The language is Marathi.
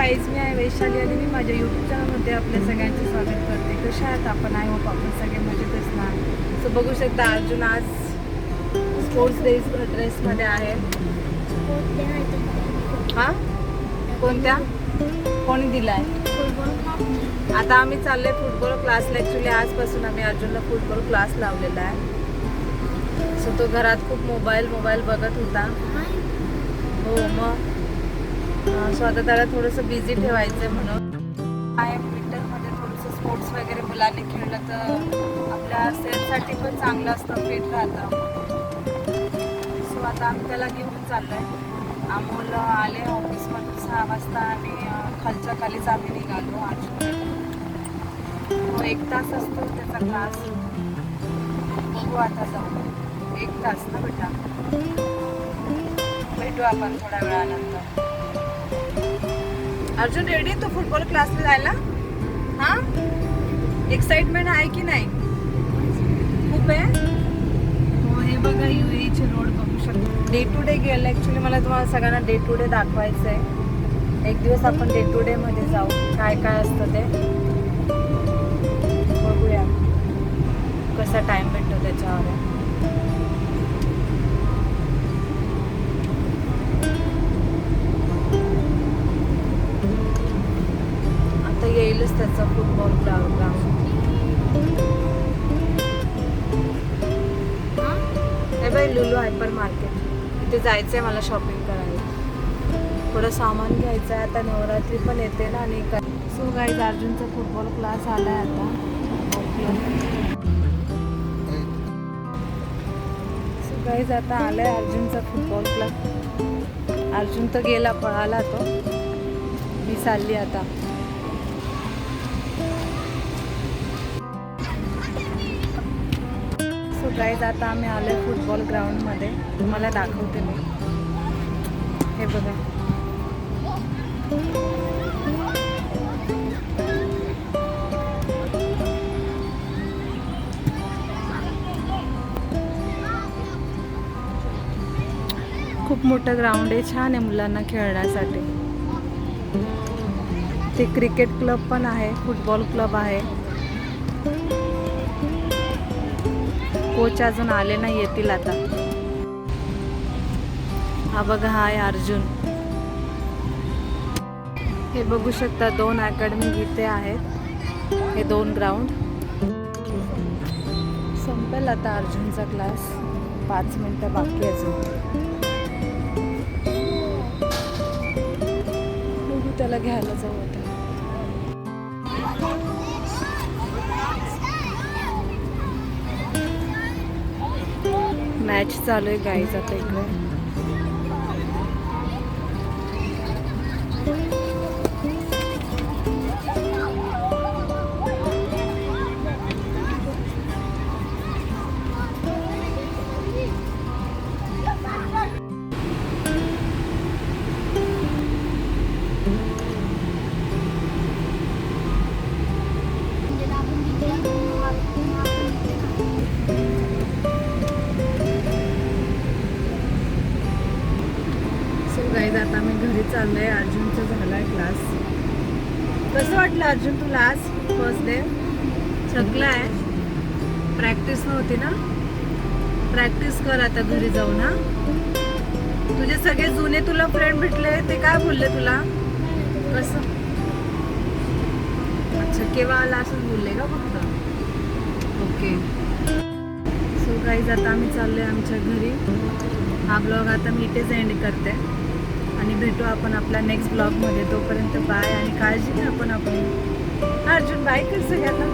गाईज, मी आहे वैशाली आणि मी माझ्या यूट्यूब चॅनलमध्ये आपल्या सगळ्यांचे स्वागत करते. कशा आहात आपण? आय होप आपण सगळे मजेत असणार. सो बघू शकता अर्जुन आज स्पोर्ट्स ड्रेसमध्ये आहे. हां, कोणत्या? कोणी दिलाय? आता आम्ही चाललोय फुटबॉल क्लासला. ॲक्च्युली आजपासून आम्ही अर्जुनला फुटबॉल क्लास लावलेला आहे. सो तो घरात खूप मोबाईल बघत होता. हो मग सो आता त्याला थोडंसं बिझी ठेवायचं म्हणून आहे. विंटरमध्ये थोडंसं स्पोर्ट्स वगैरे मुलांनी खेळलं तर आपल्या सेहतसाठी पण चांगलं असतं, फिट राहतं. सो आता आम्ही त्याला घेऊन चाललो आहे. अमोल आले ऑफिसमधून 6 वाजता आणि खालच्या खालीच आम्ही निघालो. हो, 1 तास असतो त्याचा क्लास. बघू आता जाऊ. 1 तास ना बेटा. भेटू आपण थोड्या वेळानंतर. अर्जुन रेडी आहे तो फुटबॉल क्लासला जायला? हां, एक्साइटमेंट आहे की नाही? खूप आहे. हो, हे बघा UAE रोड बघू शकतो. डे टू डे गेलं. ॲक्च्युली मला तुम्हाला सगळ्यांना डे टू डे दाखवायचं आहे. एक दिवस आपण डे टू डे मध्ये जाऊ, काय काय असतं ते बघूया, कसा टाइम भेटतो त्याच्यावर. येईलच त्याचा फुटबॉल ग्राउंड. हे बाई लुलू हायपर मार्केट, इथे जायचंय मला शॉपिंग करायला. थोडं सामान घ्यायचं आहे. आता नवरात्री पण येते ना आणि काय. सो गाईज, अर्जुनचा फुटबॉल क्लास आलाय आता. सो गाईज, आता आलाय अर्जुनचा फुटबॉल क्लास. अर्जुन तर गेला, पळाला तो. मी चालली आता. गाईज, आता आम्ही आलो आहे फुटबॉल ग्राउंडमध्ये. तुम्हाला दाखवते मी. हे बघा, खूप मोठं ग्राउंड आहे. छान आहे मुलांना खेळण्यासाठी. ते क्रिकेट क्लब पण आहे, फुटबॉल क्लब आहे. कोच अजून आले नाही, येतील आता. हा बघा, हा आहे अर्जुन. हे बघू शकता 2 अकॅडमी इथे आहेत. हे 2 ग्राउंड. संपेल आता अर्जुनचा क्लास. 5 मिनिटं बाकी अजून. बघू, त्याला घ्यायला जाऊ आता. मॅच चालू आहे गाईज आता इकडे. गाईज, आता मी घरी चाललोय. अर्जुनचा झालाय क्लास. कसं वाटलं अर्जुन तुला आज फर्स्ट डे? थकलाय? प्रॅक्टिस नव्हती ना? प्रॅक्टिस कर आता घरी जाऊन. ना तुझे सगळे जुने तुला फ्रेंड भेटले, ते काय बोलले तुला? कसं? अच्छा, केव्हा आला असंच बोलले का फक्त? ओके. सो गाईज, आता आम्ही चाललोय आमच्या घरी. हा ब्लॉग आता मी इथेच एंड करते आणि भेटू आपण आपल्या नेक्स्ट ब्लॉगमध्ये. तोपर्यंत बाय आणि काळजी घ्या आपण आपली. अर्जुन बाय कर सगळ्यांना.